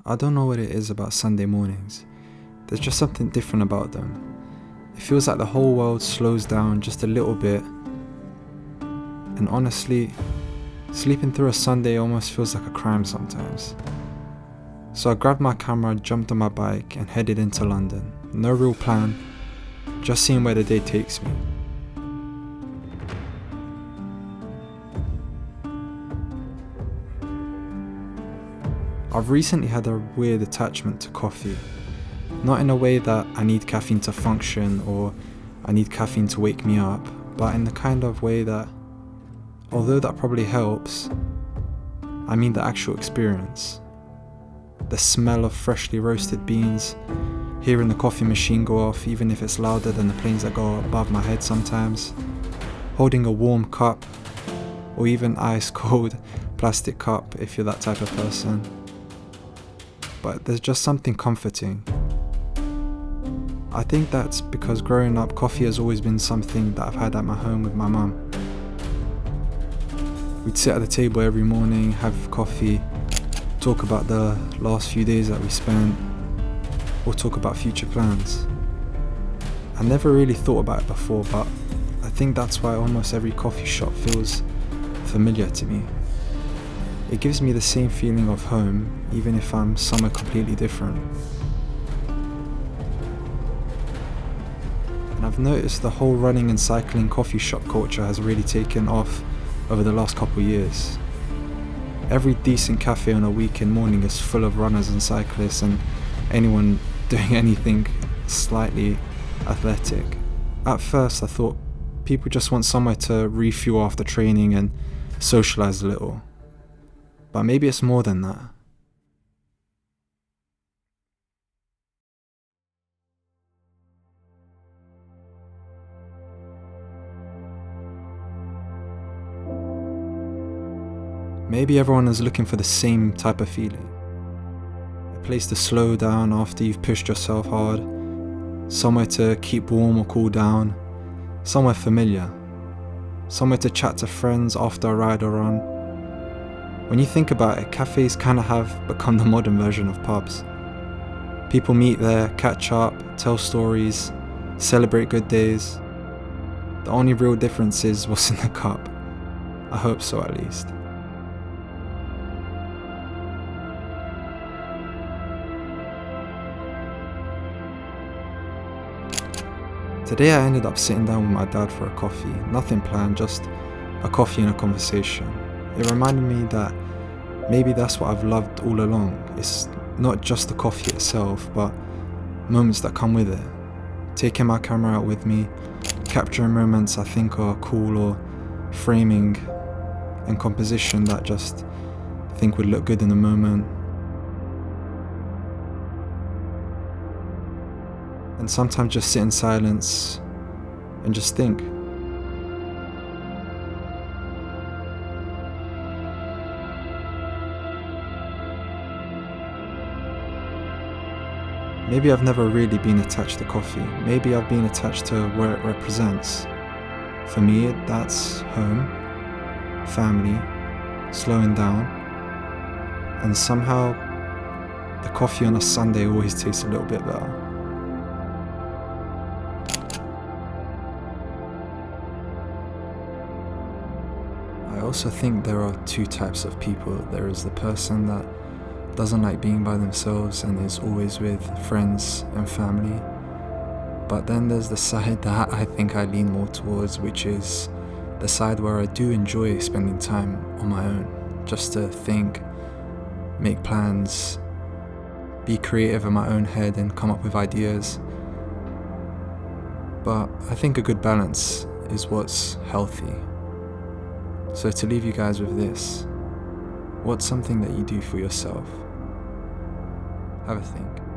I don't know what it is about Sunday mornings. There's just something different about them. It feels like the whole world slows down just a little bit. And honestly, sleeping through a Sunday almost feels like a crime sometimes. So I grabbed my camera, jumped on my bike and headed into London. No real plan, just seeing where the day takes me. I've recently had a weird attachment to coffee. Not in a way that I need caffeine to function or I need caffeine to wake me up, but in the kind of way that, although that probably helps, I mean the actual experience. The smell of freshly roasted beans, hearing the coffee machine go off even if it's louder than the planes that go above my head sometimes, holding a warm cup or even ice cold plastic cup if you're that type of person. But there's just something comforting. I think that's because growing up, coffee has always been something that I've had at my home with my mum. We'd sit at the table every morning, have coffee, talk about the last few days that we spent, or talk about future plans. I never really thought about it before, but I think that's why almost every coffee shop feels familiar to me. It gives me the same feeling of home, even if I'm somewhere completely different. And I've noticed the whole running and cycling coffee shop culture has really taken off over the last couple of years. Every decent cafe on a weekend morning is full of runners and cyclists and anyone doing anything slightly athletic. At first I thought people just want somewhere to refuel after training and socialise a little. But maybe it's more than that. Maybe everyone is looking for the same type of feeling. A place to slow down after you've pushed yourself hard, somewhere to keep warm or cool down, somewhere familiar, somewhere to chat to friends after a ride or run. When you think about it, cafes kind of have become the modern version of pubs. People meet there, catch up, tell stories, celebrate good days. The only real difference is what's in the cup. I hope so, at least. Today I ended up sitting down with my dad for a coffee. Nothing planned, just a coffee and a conversation. It reminded me that maybe that's what I've loved all along. It's not just the coffee itself, but moments that come with it. Taking my camera out with me, capturing moments I think are cool, or framing and composition that just think would look good in the moment. And sometimes just sit in silence and just think. Maybe I've never really been attached to coffee. Maybe I've been attached to where it represents. For me, that's home, family, slowing down, and somehow the coffee on a Sunday always tastes a little bit better. I also think there are two types of people. There is the person that doesn't like being by themselves and is always with friends and family. But then there's the side that I think I lean more towards, which is the side where I do enjoy spending time on my own, just to think, make plans, be creative in my own head and come up with ideas. But I think a good balance is what's healthy. So to leave you guys with this, what's something that you do for yourself? Have a think.